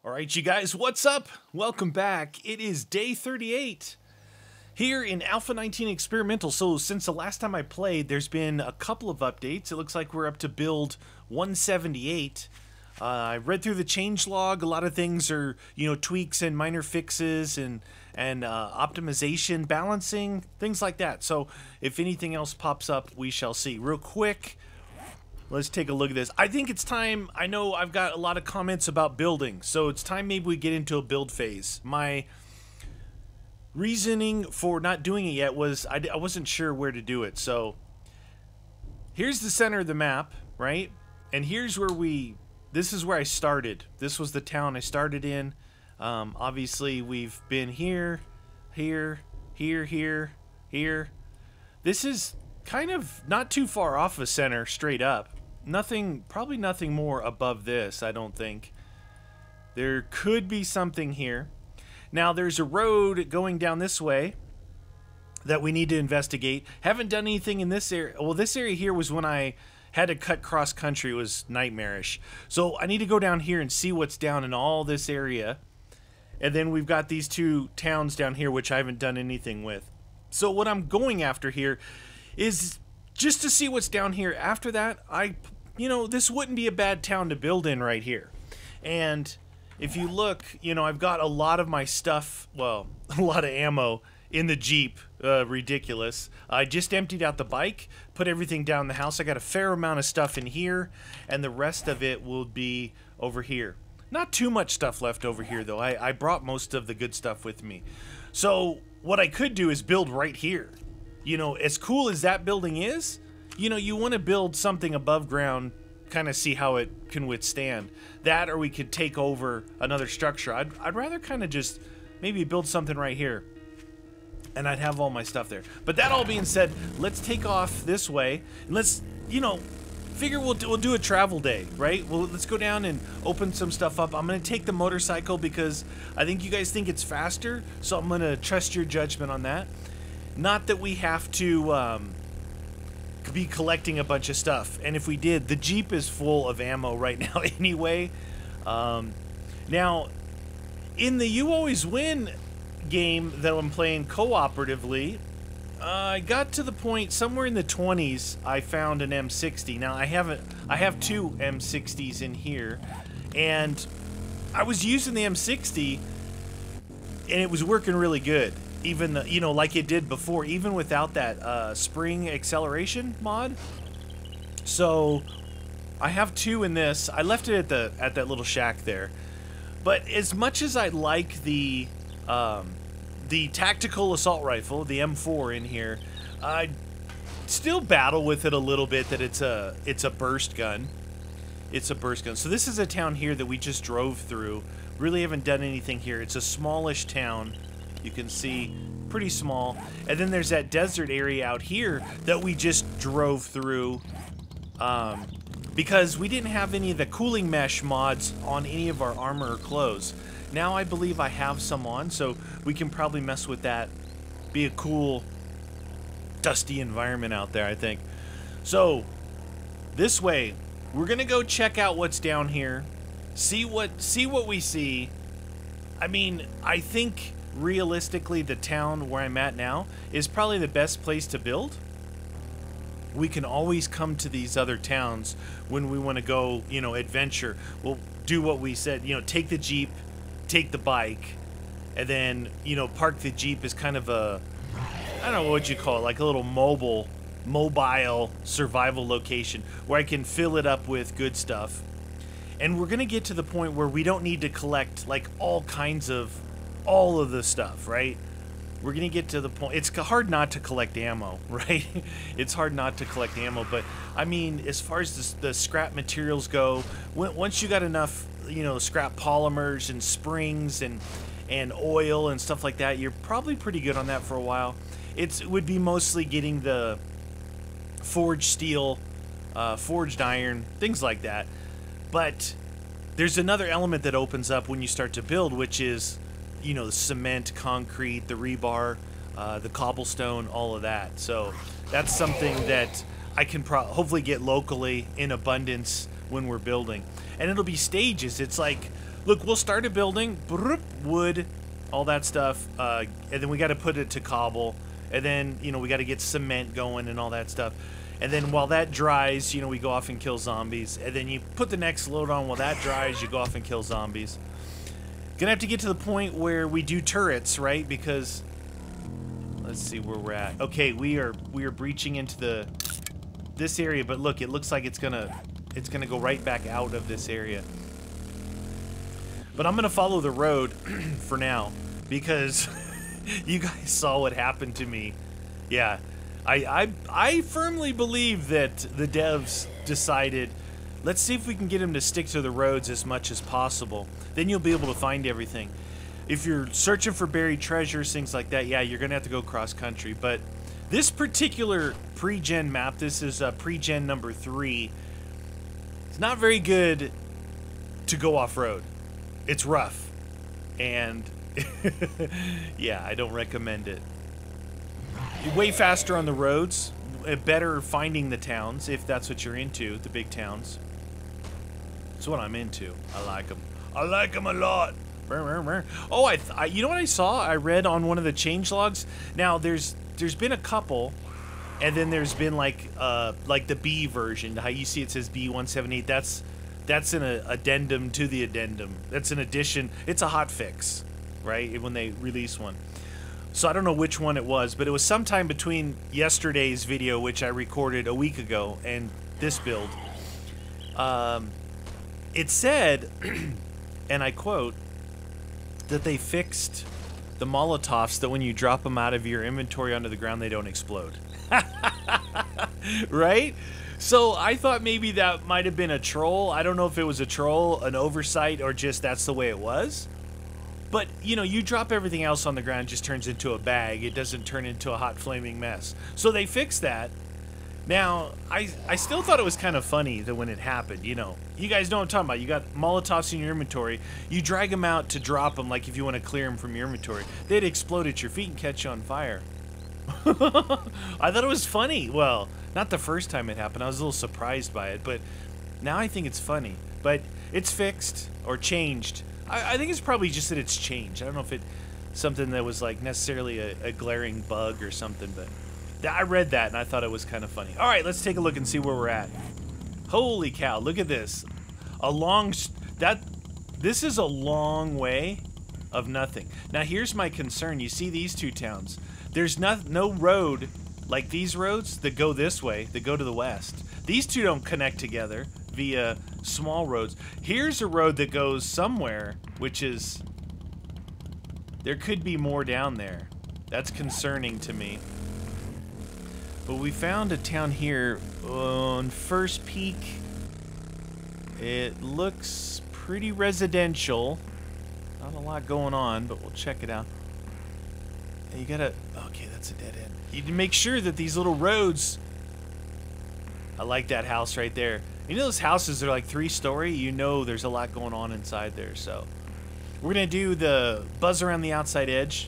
All right, you guys, what's up? Welcome back. It is day 38 here in Alpha 19 Experimental. So since the last time I played, there's been a couple of updates. It looks like we're up to build 178. I read through the changelog. A lot of things are, tweaks and minor fixes and optimization, balancing, things like that. So if anything else pops up, we shall see. Real quick, let's take a look at this. I think it's time. I know I've got a lot of comments about building, so it's time maybe we get into a build phase. My reasoning for not doing it yet was I wasn't sure where to do it. So here's the center of the map, right? And here's where this is where I started. This was the town I started in. Obviously, we've been here, here, here, here, here. This is kind of not too far off of center, straight up. Probably nothing more above this, I don't think. There could be something here. Now, there's a road going down this way that we need to investigate. Haven't done anything in this area. Well, this area here was when I had to cut cross country. It was nightmarish. So I need to go down here and see what's down in all this area. And then we've got these two towns down here, which I haven't done anything with. So what I'm going after here is just to see what's down here. After that, this wouldn't be a bad town to build in right here. And if you look, I've got a lot of my stuff, well, a lot of ammo in the Jeep. Ridiculous. I just emptied out the bike, put everything down in the house. I got a fair amount of stuff in here, and the rest of it will be over here. Not too much stuff left over here, though. I brought most of the good stuff with me. So what I could do is build right here. As cool as that building is, you want to build something above ground, kind of see how it can withstand that, or we could take over another structure. I'd rather kind of just maybe build something right here, and I'd have all my stuff there. But that all being said, let's take off this way, and let's, figure we'll do a travel day, right? Well, let's go down and open some stuff up. I'm going to take the motorcycle because I think you guys think it's faster, so I'm going to trust your judgment on that. Not that we have to be collecting a bunch of stuff, and if we did, the Jeep is full of ammo right now anyway. Now, in the You Always Win game that I'm playing cooperatively, I got to the point somewhere in the 20s I found an M60. Now I have two M60s in here, and I was using the M60 and it was working really good, even like it did before, even without that spring acceleration mod. So I have two in this. I left it at that little shack there. But as much as I like the tactical assault rifle, the M4 in here, I still battle with it a little bit that it's a burst gun. It's a burst gun. So this is a town here that we just drove through. Really haven't done anything here. It's a smallish town. You can see, pretty small. And then there's that desert area out here that we just drove through because we didn't have any of the cooling mesh mods on any of our armor or clothes. Now I believe I have some on, so we can probably mess with that. Be a cool, dusty environment out there, I think. So, this way, we're gonna go check out what's down here, see what we see. I mean, I think realistically the town where I'm at now is probably the best place to build. We can always come to these other towns when we want to go, adventure. We'll do what we said, take the Jeep, take the bike, and then, park the Jeep as kind of a, I don't know what you call it, like a little mobile survival location where I can fill it up with good stuff. And we're going to get to the point where we don't need to collect, like, all of the stuff, right? We're going to get to the point. It's hard not to collect ammo, right? It's hard not to collect ammo, but, I mean, as far as the scrap materials go, once you got enough, scrap polymers and springs and oil and stuff like that, you're probably pretty good on that for a while. It would be mostly getting the forged steel, forged iron, things like that. But there's another element that opens up when you start to build, which is, the cement, concrete, the rebar, the cobblestone, all of that. So that's something that I can hopefully get locally in abundance when we're building. And it'll be stages. It's like Look, we'll start a building, wood, all that stuff, and then we got to put it to cobble, and then, you know, we got to get cement going and all that stuff. And then while that dries, you know, we go off and kill zombies. And then you put the next load on. While that dries, you go off and kill zombies. Gonna have to get to the point where we do turrets, right? Because let's see where we're at. Okay, we are breaching into this area, but look, it looks like it's gonna go right back out of this area. But I'm gonna follow the road for now because you guys saw what happened to me. Yeah. I firmly believe that the devs decided, let's see if we can get them to stick to the roads as much as possible. Then you'll be able to find everything. If you're searching for buried treasures, things like that, yeah, you're going to have to go cross-country. But this particular pre-gen map, this is pre-gen number 3, it's not very good to go off-road. It's rough. And, yeah, I don't recommend it. Way faster on the roads, better finding the towns, if that's what you're into, the big towns. That's what I'm into. I like them. I like them a lot. Oh, you know what I saw? I read on one of the changelogs. Now, there's been a couple, and then there's been like the B version. How you see it says B178. That's an addendum to the addendum. That's an addition. It's a hot fix, right? When they release one. So I don't know which one it was, but it was sometime between yesterday's video, which I recorded a week ago, and this build. It said, and I quote, that they fixed the Molotovs that when you drop them out of your inventory onto the ground, they don't explode. Right? So I thought maybe that might have been a troll. I don't know if it was a troll, an oversight, or just that's the way it was. But, you know, you drop everything else on the ground, it just turns into a bag. It doesn't turn into a hot flaming mess. So they fixed that. Now, I still thought it was kind of funny that when it happened, you know. You guys know what I'm talking about. You got Molotovs in your inventory. You drag them out to drop them, like if you want to clear them from your inventory. They'd explode at your feet and catch you on fire. I thought it was funny. Well, not the first time it happened. I was a little surprised by it. But now I think it's funny. But it's fixed or changed. I think it's probably just that it's changed. I don't know if it's something that was like necessarily a glaring bug or something, but I read that and I thought it was kind of funny. All right, let's take a look and see where we're at. Holy cow, look at this. This is a long way of nothing. Now here's my concern. You see these two towns. There's no road like these roads that go this way, that go to the west. These two don't connect together via small roads. Here's a road that goes somewhere, which is... There could be more down there. That's concerning to me. But we found a town here on First Peak. It looks pretty residential. Not a lot going on, but we'll check it out. And you gotta... Okay, that's a dead end. You need to make sure that these little roads... I like that house right there. You know those houses that are like 3-story? You know there's a lot going on inside there, so... We're gonna do the buzz around the outside edge.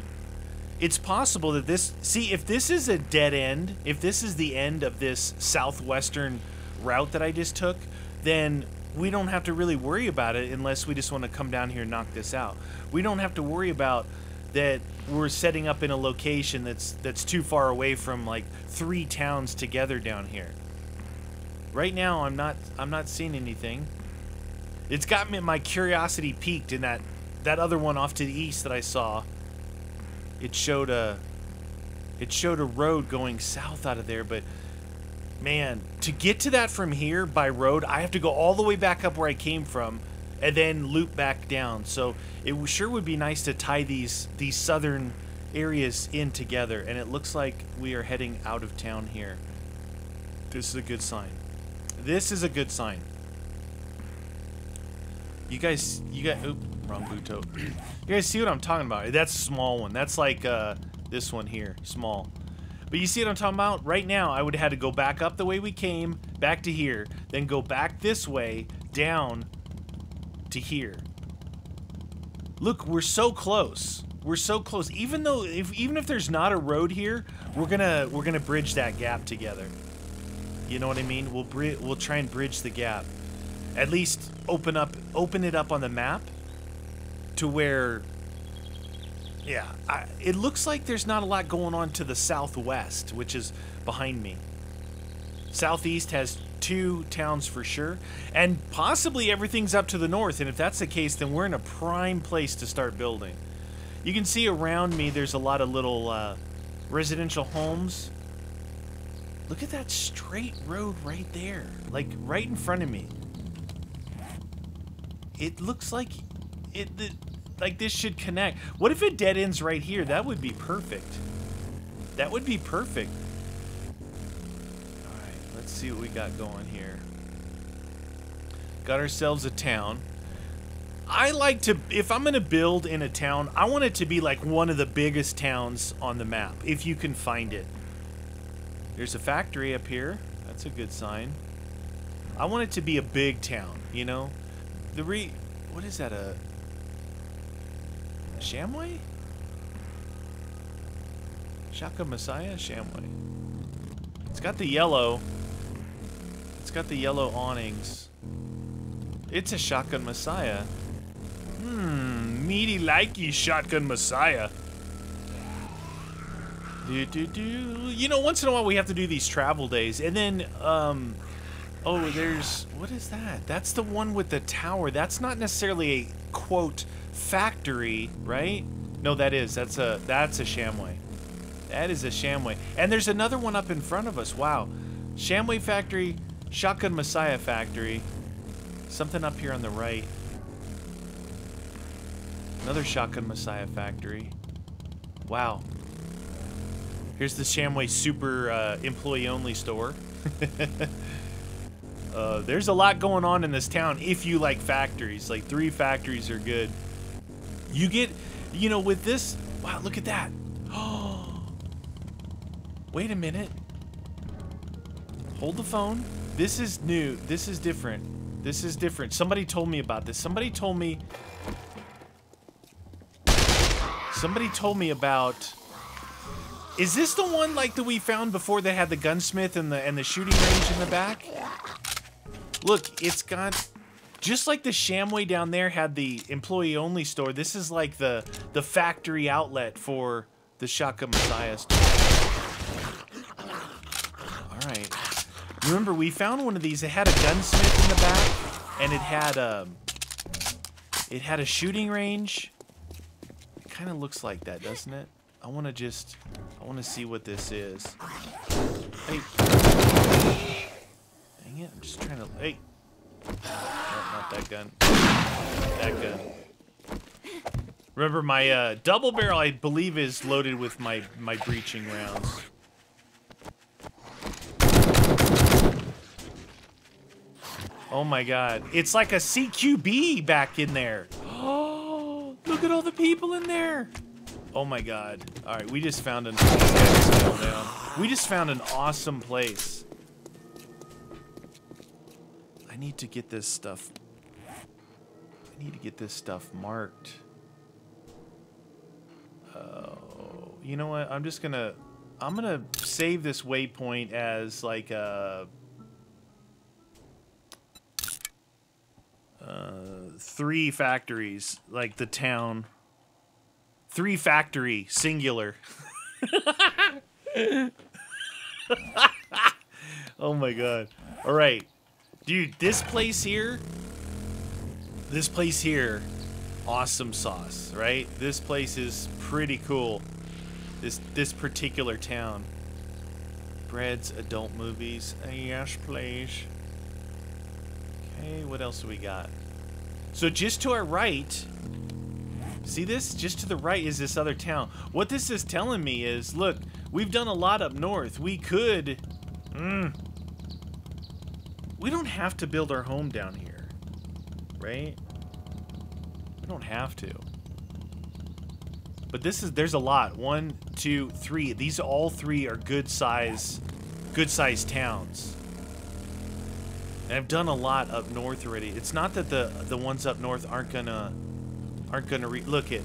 It's possible that this... See, if this is a dead end, if this is the end of this southwestern route that I just took, then we don't have to really worry about it unless we just want to come down here and knock this out. We don't have to worry about that we're setting up in a location that's too far away from like 3 towns together down here. Right now, I'm not seeing anything. It's got me, my curiosity peaked in that other one off to the east that I saw. It showed a road going south out of there, but man, to get to that from here by road, I have to go all the way back up where I came from and then loop back down. So it sure would be nice to tie these southern areas in together, and it looks like we are heading out of town here. This is a good sign. This is a good sign. You guys, oop, wrong Buto. You guys see what I'm talking about? That's a small one. That's like this one here, small. But you see what I'm talking about? Right now, I would have had to go back up the way we came, back to here, then go back this way, down to here. Look, we're so close. We're so close. Even if there's not a road here, we're gonna bridge that gap together. You know what I mean? We'll try and bridge the gap. At least open it up on the map to where, yeah, it looks like there's not a lot going on to the southwest, which is behind me. Southeast has 2 towns for sure, and possibly everything's up to the north, and if that's the case, then we're in a prime place to start building. You can see around me there's a lot of little residential homes. Look at that straight road right there, like right in front of me. It looks like like this should connect. What if it dead ends right here? That would be perfect. That would be perfect. All right, let's see what we got going here. Got ourselves a town. I like to, if I'm gonna build in a town, I want it to be like one of the biggest towns on the map, if you can find it. There's a factory up here. That's a good sign. I want it to be a big town, you know? What is that, a Shamway? Shaka Messiah? Shamway. It's got the yellow. It's got the yellow awnings. It's a Shotgun Messiah. Meaty likey Shotgun Messiah. You know, once in a while we have to do these travel days, and then, oh, there's, what is that? That's the one with the tower. That's not necessarily a, quote, factory, right? No, that's a Shamway. That is a Shamway. And there's another one up in front of us. Wow. Shamway factory, Shotgun Messiah factory. Something up here on the right. Another Shotgun Messiah factory. Wow. Here's the Shamway super employee-only store. There's a lot going on in this town if you like factories. Like 3 factories are good. You get, you know, with this, wow, look at that. Oh, wait a minute. Hold the phone. This is new. This is different. This is different. Somebody told me about this. Somebody told me about, is this the one like that we found before they had the gunsmith and the shooting range in the back? Look, it's got, just like the Shamway down there had the employee-only store, this is like the factory outlet for the Shotgun Messiah store. Alright. Remember, we found one of these. It had a gunsmith in the back, and it had a shooting range. It kind of looks like that, doesn't it? I want to see what this is. Hey. Dang it, I'm just trying to, hey. No, not that gun. That gun. Remember, my double barrel, I believe, is loaded with my breaching rounds. Oh my god. It's like a CQB back in there. Oh, look at all the people in there. Oh my god. Alright, we just found an awesome place. I need to get this stuff. I need to get this stuff marked. Oh, you know what? I'm gonna save this waypoint as like a 3 factories, like the town. 3 factory, singular. Oh my god. Alright. Dude, this place here, awesome sauce, right? This place is pretty cool. This particular town. Breads, adult movies. Yes, please. Okay, what else do we got? So just to our right, see this? Just to the right is this other town. What this is telling me is, look, we've done a lot up north. We could, we don't have to build our home down here, right? We don't have to. But there's a lot. 1, 2, 3. These all 3 are good size towns. And I've done a lot up north already. It's not that the ones up north aren't gonna look at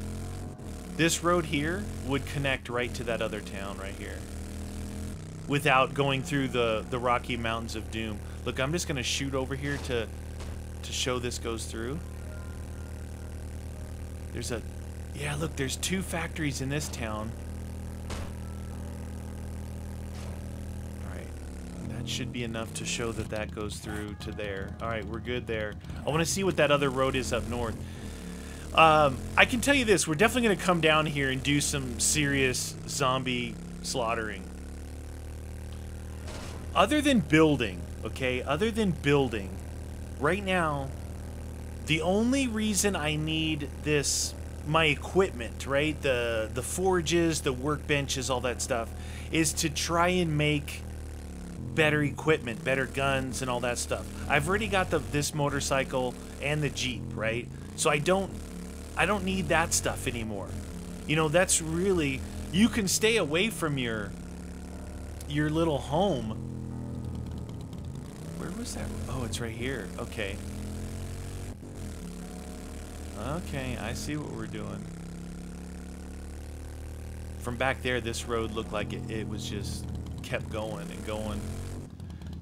this road here would connect right to that other town right here without going through the Rocky Mountains of Doom. Look, I'm just gonna shoot over here to show this goes through. There's a... Yeah, look, there's 2 factories in this town. Alright. That should be enough to show that that goes through to there. Alright, we're good there. I want to see what that other road is up north. I can tell you this. We're definitely going to come down here and do some serious zombie slaughtering. Other than building, okay? Other than building, right now, the only reason I need this, my equipment, right? The forges, the workbenches, all that stuff, is to try and make better equipment, better guns, and all that stuff. I've already got this motorcycle and the Jeep, right? So I don't need that stuff anymore. You know, that's really... You can stay away from your little home. Where was that? Oh, it's right here. Okay. Okay, I see what we're doing. From back there, this road looked like it was just kept going and going.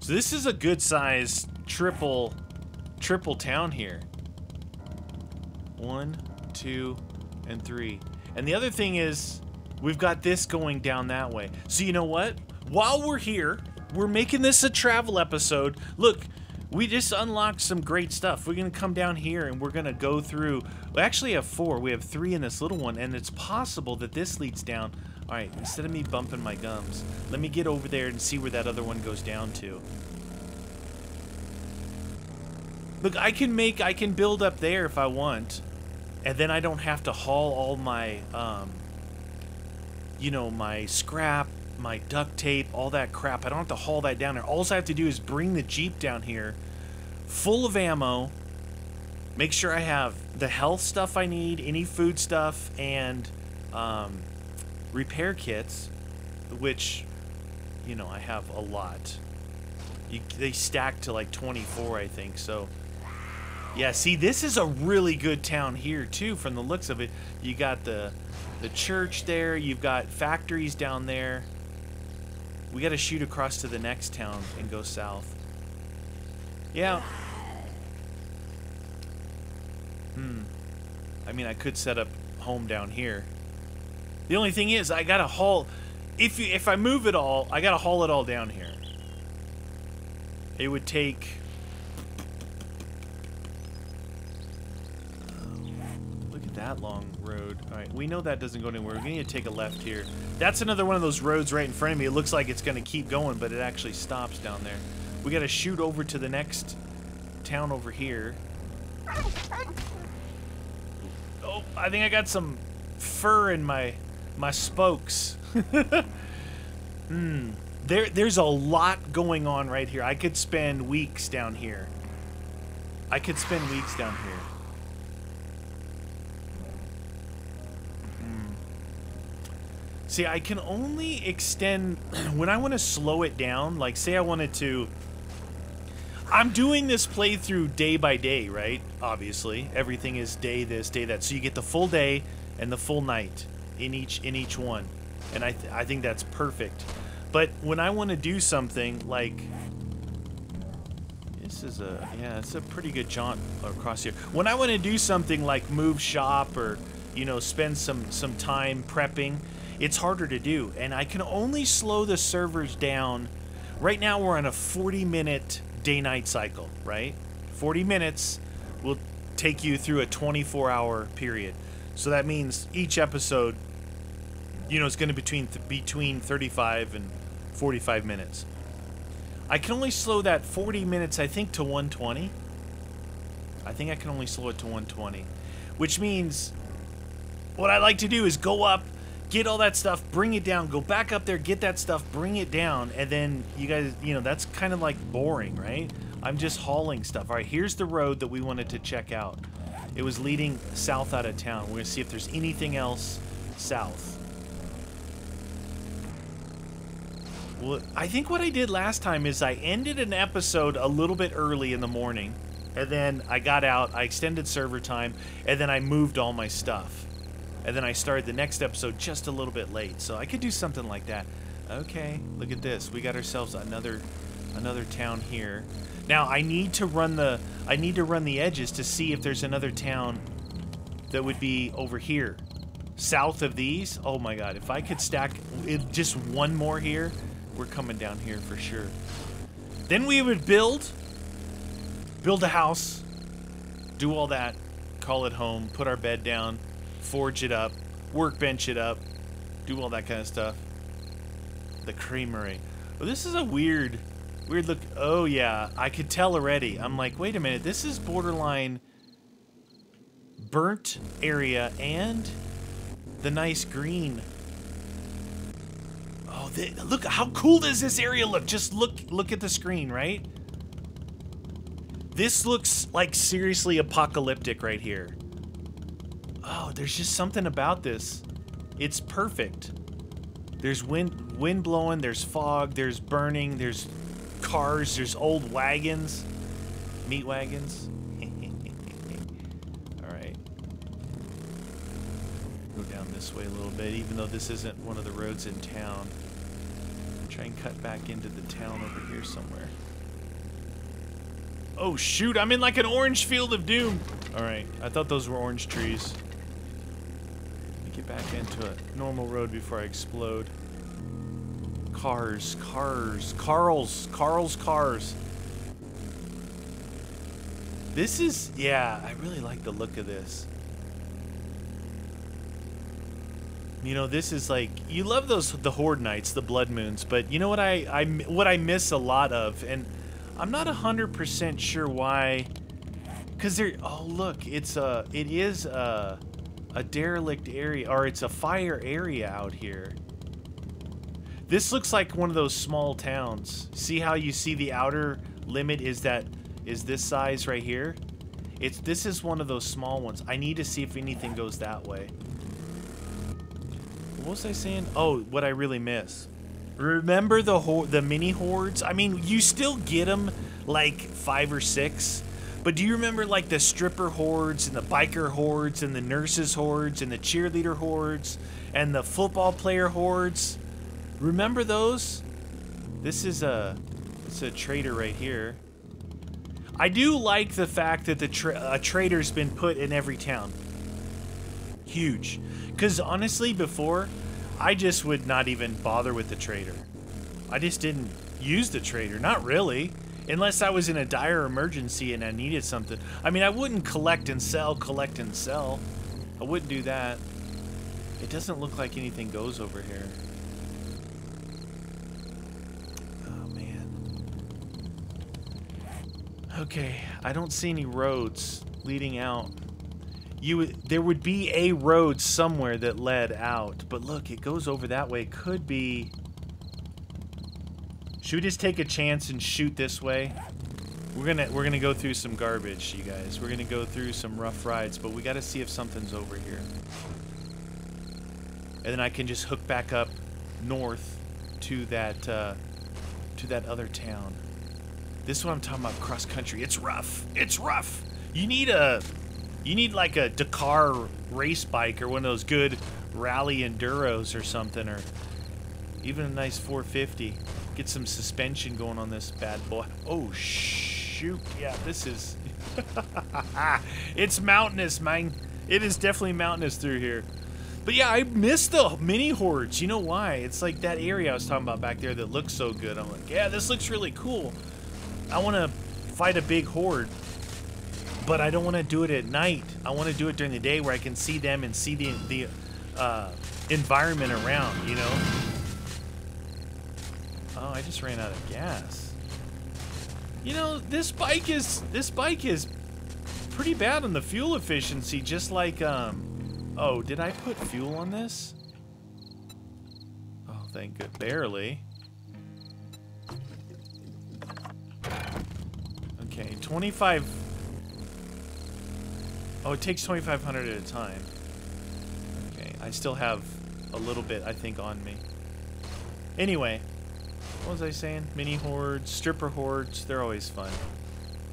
So this is a good size triple town here. 1, 2, and 3. And the other thing is, we've got this going down that way. So you know what? While we're here, we're making this a travel episode. Look, we just unlocked some great stuff. We're going to come down here and we're going to go through... We actually have 4. We have 3 in this little one, and it's possible that this leads down. All right, instead of me bumping my gums, let me get over there and see where that other one goes down to. Look, I can build up there if I want, and then I don't have to haul all my, you know, my scrap, my duct tape, all that crap. I don't have to haul that down there. All I have to do is bring the Jeep down here, full of ammo, make sure I have the health stuff I need, any food stuff, and repair kits, which, you know, I have a lot. They stack to like 24, I think, so... Yeah, see, this is a really good town here, too, from the looks of it. You got the church there. You've got factories down there. We got to shoot across to the next town and go south. Yeah. I mean, I could set up home down here. The only thing is, I got to haul... If I move it all, I got to haul it all down here. It would take... that long road. Alright, we know that doesn't go anywhere. We're going to take a left here. That's another one of those roads right in front of me. It looks like it's going to keep going, but it actually stops down there. We got to shoot over to the next town over here. Oh, I think I got some fur in my spokes. There's a lot going on right here. I could spend weeks down here. See, I can only extend when I want to slow it down. Like, say I wanted to... I'm doing this playthrough day by day, right? Obviously. Everything is day this, day that. So you get the full day and the full night in each one. And I think that's perfect. But when I want to do something like... This is a... Yeah, it's a pretty good jaunt across here. When I want to do something like move shop or, you know, spend some time prepping... It's harder to do, and I can only slow the servers down. Right now we're on a 40-minute day-night cycle, right? 40 minutes will take you through a 24-hour period. So that means each episode, you know, is going to between 35 and 45 minutes. I can only slow that 40 minutes, I think, to 120. I think I can only slow it to 120, which means what I like to do is go up, get all that stuff, bring it down, go back up there, get that stuff, bring it down, and then you guys, you know, that's kind of like boring, right? I'm just hauling stuff. All right, here's the road that we wanted to check out. It was leading south out of town. We're going to see if there's anything else south. Well, I think what I did last time is I ended an episode a little bit early in the morning, and then I got out, I extended server time, and then I moved all my stuff. And then I started the next episode just a little bit late, so I could do something like that. Okay, look at this. We got ourselves another town here. Now I need to run the edges to see if there's another town that would be over here. South of these. Oh my god, if I could stack just one more here, we're coming down here for sure. Then we would build a house, do all that, call it home, put our bed down, forge it up, workbench it up, do all that kind of stuff. The creamery. Oh, this is a weird look. Oh yeah, I could tell already. I'm like, wait a minute, this is borderline burnt area and the nice green. Oh, look, how cool does this area look? Just look at the screen, right? This looks like seriously apocalyptic right here. Oh, there's just something about this. It's perfect. There's wind blowing, there's fog, there's burning, there's cars, there's old wagons. Meat wagons. Alright. Go down this way a little bit, even though this isn't one of the roads in town. Try and cut back into the town over here somewhere. Oh shoot, I'm in like an orange field of doom. Alright, I thought those were orange trees. Let me get back into a normal road before I explode. Cars. Carl's cars. This is, yeah, I really like the look of this. You know, this is like, you love the Horde nights, the blood moons, but you know what what I miss a lot of, and I'm not 100% sure why, because there, oh look, it is a derelict area, or it's a fire area out here. This looks like one of those small towns. See how you see the outer limit is this size right here? This is one of those small ones. I need to see if anything goes that way. What was I saying? Oh, what I really miss. Remember the mini hordes? I mean, you still get them like 5 or 6, but do you remember like the stripper hordes and the biker hordes and the nurses hordes and the cheerleader hordes and the football player hordes? Remember those? This is it's a trader right here. I do like the fact that a trader's been put in every town. Huge. Because honestly, before, I just would not even bother with the trader. I just didn't use the trader. Not really. Unless I was in a dire emergency and I needed something. I mean, I wouldn't collect and sell. I wouldn't do that. It doesn't look like anything goes over here. Oh, man. Okay, I don't see any roads leading out. There would be a road somewhere that led out, but look, it goes over that way. Could be. Should we just take a chance and shoot this way? We're gonna go through some garbage, you guys. We're gonna go through some rough rides, but we gotta see if something's over here. And then I can just hook back up north to that other town. This is what I'm talking about, cross country. It's rough. It's rough. You need like a Dakar race bike or one of those good rally enduros or something, or even a nice 450. Get some suspension going on this bad boy. Oh shoot, yeah, this is it's mountainous, man. It is definitely mountainous through here. But yeah, I miss the mini hordes. You know why? It's like that area I was talking about back there that looks so good. I'm like, yeah, this looks really cool. I want to fight a big horde. But I don't want to do it at night. I want to do it during the day where I can see them and see the environment around, you know? Oh, I just ran out of gas. You know, this bike is pretty bad on the fuel efficiency, just like oh, did I put fuel on this? Oh, thank God, barely. Okay, 25. Oh, it takes 2,500 at a time. Okay, I still have a little bit, I think, on me. Anyway, what was I saying? Mini hordes, stripper hordes, they're always fun.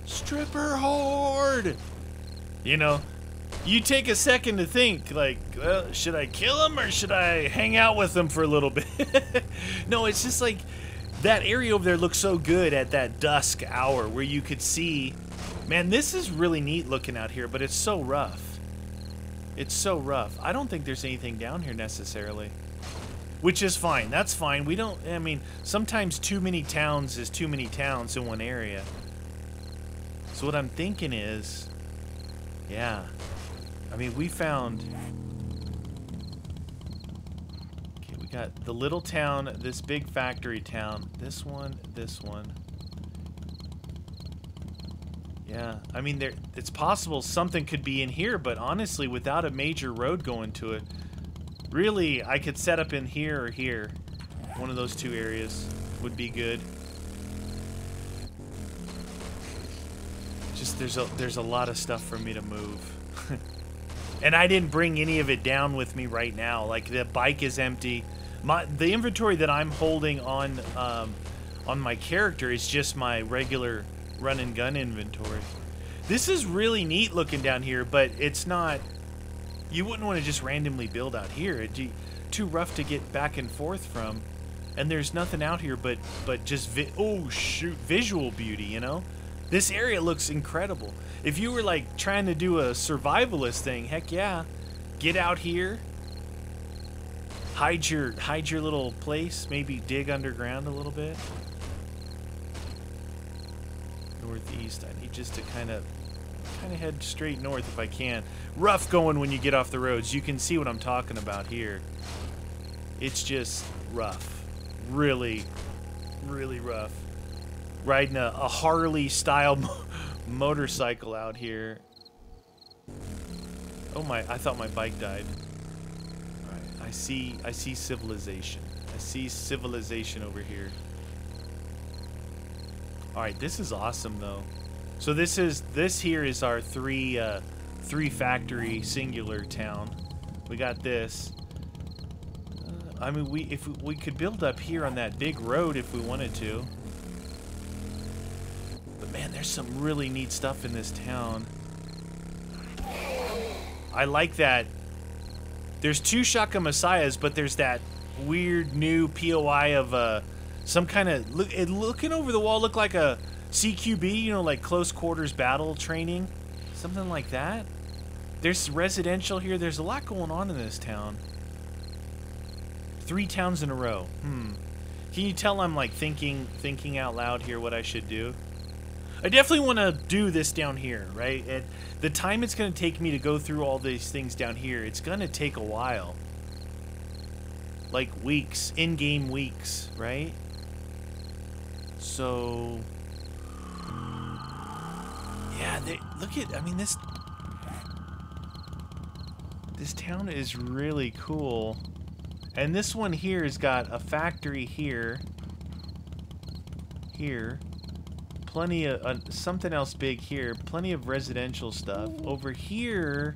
Stripper horde! You know, you take a second to think, like, well, should I kill them or should I hang out with them for a little bit? No, it's just like, that area over there looks so good at that dusk hour where you could see. Man, this is really neat looking out here, but it's so rough. It's so rough. I don't think there's anything down here necessarily. Which is fine. That's fine. We don't... I mean, sometimes too many towns is too many towns in one area. So what I'm thinking is... Yeah. I mean, we found... Okay, we got the little town, this big factory town. This one, this one. Yeah, I mean, it's possible something could be in here, but honestly, without a major road going to it, really, I could set up in here or here. One of those two areas would be good. Just there's a lot of stuff for me to move. And I didn't bring any of it down with me right now. Like, the bike is empty. The inventory that I'm holding on my character is just my regular run and gun inventory. This is really neat looking down here, but it's not... You wouldn't want to just randomly build out here. It'd be too rough to get back and forth from. And there's nothing out here but just oh shoot, visual beauty, you know? This area looks incredible. If you were like trying to do a survivalist thing, heck yeah. Get out here. Hide your little place, maybe dig underground a little bit. Northeast. I need just to kind of head straight north if I can. Rough going when you get off the roads. You can see what I'm talking about here. It's just rough. Really, really rough. Riding a Harley style motorcycle out here. Oh my, I thought my bike died. Alright, I see civilization. I see civilization over here. Alright, this is awesome though. So this here is our three factory singular town. We got this. I mean, if we could build up here on that big road if we wanted to. But man, there's some really neat stuff in this town. I like that. There's two Shaka Messiahs, but there's that weird new POI of some kind of looking over the wall looked like a CQB, you know, like close quarters battle training, something like that. There's residential here. There's a lot going on in this town. 3 towns in a row. Can you tell I'm like thinking out loud here what I should do? I definitely want to do this down here, right? And the time it's going to take me to go through all these things down here, it's going to take a while. Like weeks, in-game weeks, right? So... Yeah, look at, I mean, this town is really cool. And this one here has got a factory here. Plenty of, something else big here. Plenty of residential stuff. Over here,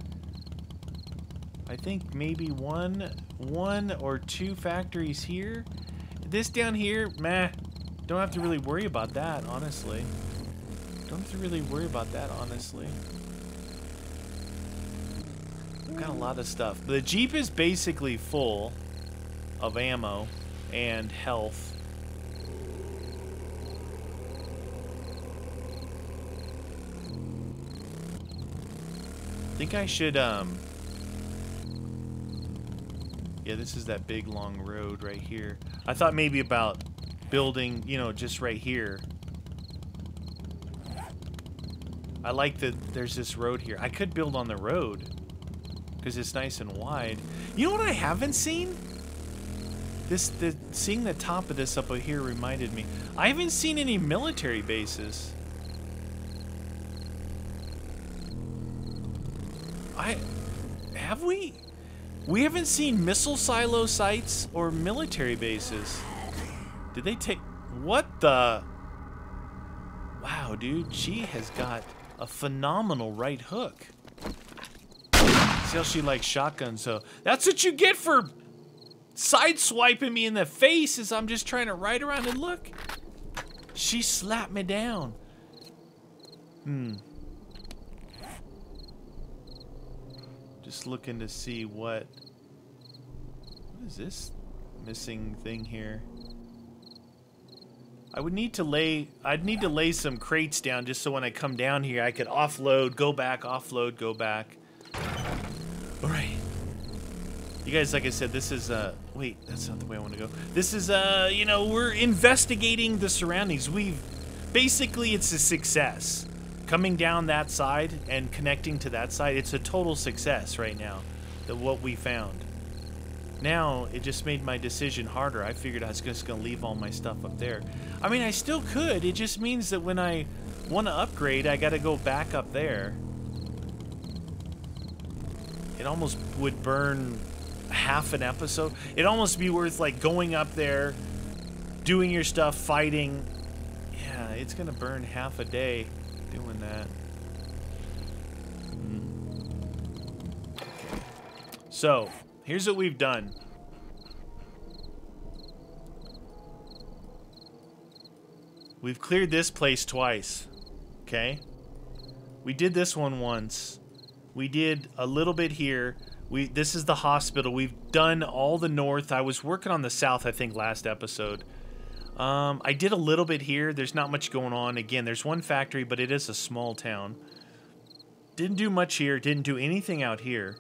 I think maybe one or two factories here. This down here, meh. Don't have to really worry about that, honestly. Don't have to really worry about that, honestly. I've got a lot of stuff. The Jeep is basically full of ammo and health. I think I should, yeah, this is that big long road right here. I thought maybe about building, you know, just right here. I like that there's this road here. I could build on the road because it's nice and wide. You know what I haven't seen? Seeing the top of this up here reminded me. I haven't seen any military bases. Have we? We haven't seen missile silo sites or military bases. Did they take... What the... Wow, dude. She has got a phenomenal right hook. See how she likes shotguns, so... That's what you get for side-swiping me in the face as I'm just trying to ride around and look. She slapped me down. Just looking to see what is this missing thing here? I'd need to lay some crates down just so when I come down here I could offload, go back, offload, go back. Alright, You guys, like I said, this is, wait, that's not the way I want to go. This is, you know, we're investigating the surroundings. Basically, it's a success. Coming down that side and connecting to that side, it's a total success right now, what we found. Now, it just made my decision harder. I figured I was just going to leave all my stuff up there. I mean, I still could. It just means that when I want to upgrade, I got to go back up there. It almost would burn half an episode. It'd almost be worth, like, going up there, doing your stuff, fighting. Yeah, it's going to burn half a day doing that. Okay. So, here's what we've done. We've cleared this place twice. Okay? We did this one once. We did a little bit here. This is the hospital. We've done all the north. I was working on the south, I think, last episode. I did a little bit here. There's not much going on. Again, there's one factory, but it is a small town. Didn't do much here. Didn't do anything out here.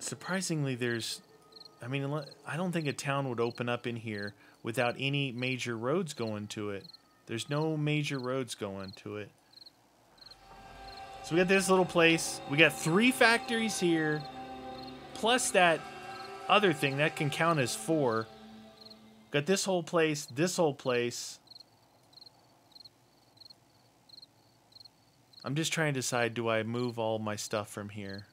Surprisingly, I mean, I don't think a town would open up in here without any major roads going to it. There's no major roads going to it. So we got this little place. We got 3 factories here, plus that other thing that can count as 4. Got this whole place, this whole place. I'm just trying to decide, do I move all my stuff from here?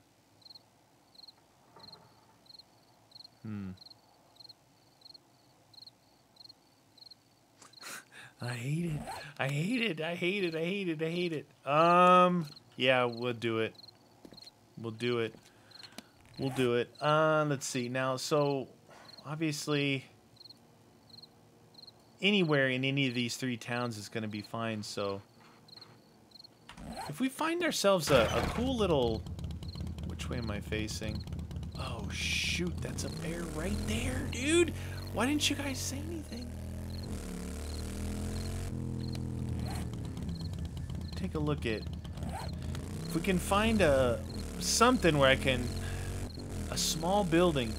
I hate it. I hate it. I hate it. I hate it. I hate it. Yeah, we'll do it. We'll do it. We'll do it. Let's see. Now, so, obviously, anywhere in any of these 3 towns is going to be fine, so. If we find ourselves a cool little... Which way am I facing? Oh, shoot. That's a bear right there, dude. Why didn't you guys say anything? Take a look at... If we can find something where I can... A small building.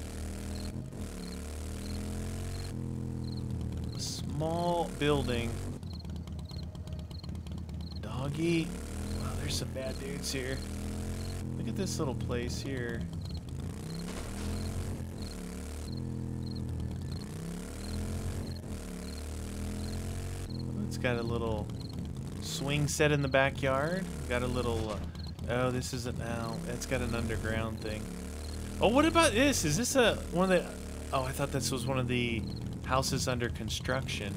A small building. Doggy. Wow, there's some bad dudes here. Look at this little place here. It's got a little swing set in the backyard. Got a little... oh, this isn't... Oh, it's got an underground thing. Oh, what about this? Is this one of the... Oh, I thought this was one of the houses under construction.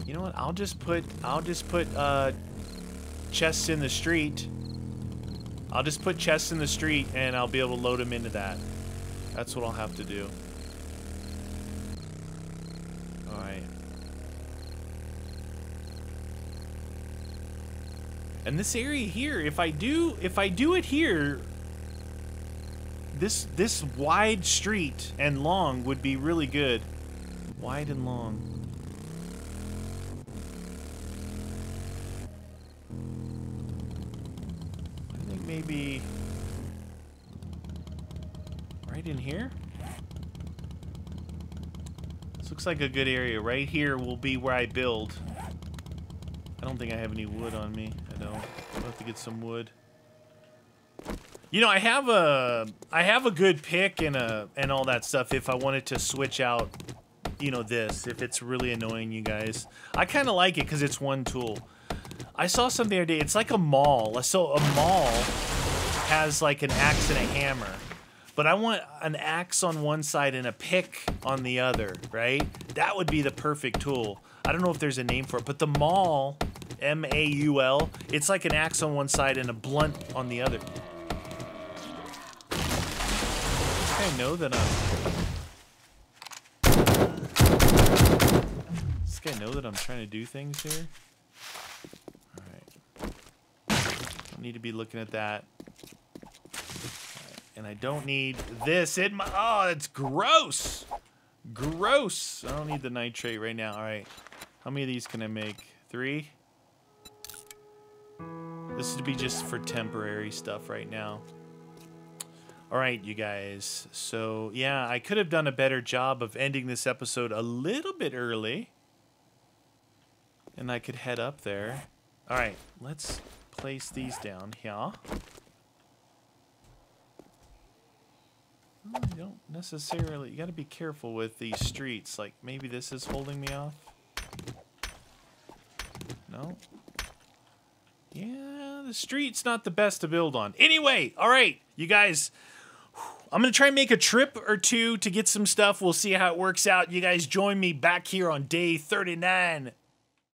You know what? I'll just put chests in the street. I'll just put chests in the street and I'll be able to load them into that. That's what I'll have to do. Alright. And this area here, if I do it here, this wide street and long would be really good. Wide and long. I think maybe right in here? This looks like a good area. Right here will be where I build. I don't think I have any wood on me. I don't. I'll have to get some wood. You know, I have a good pick and all that stuff if I wanted to switch out, you know, this, if it's really annoying you guys. I kind of like it because it's one tool. I saw something the other day. It's like a maul. So a maul has like an axe and a hammer. But I want an axe on one side and a pick on the other, right? That would be the perfect tool. I don't know if there's a name for it, but the maul, M-A-U-L, it's like an axe on one side and a blunt on the other. I know that Does this guy know that I'm trying to do things here? Alright. Don't need to be looking at that. And I don't need this in my... Oh, it's gross! Gross! I don't need the nitrate right now. Alright. How many of these can I make? 3? This is to be just for temporary stuff right now. Alright, you guys. So, yeah, I could have done a better job of ending this episode a little bit early. And I could head up there. Alright, let's place these down here. I don't necessarily... You gotta be careful with these streets. Like, maybe this is holding me off. No. Yeah, the street's not the best to build on. Anyway, alright, you guys... I'm going to try and make a trip or two to get some stuff. We'll see how it works out. You guys join me back here on day 39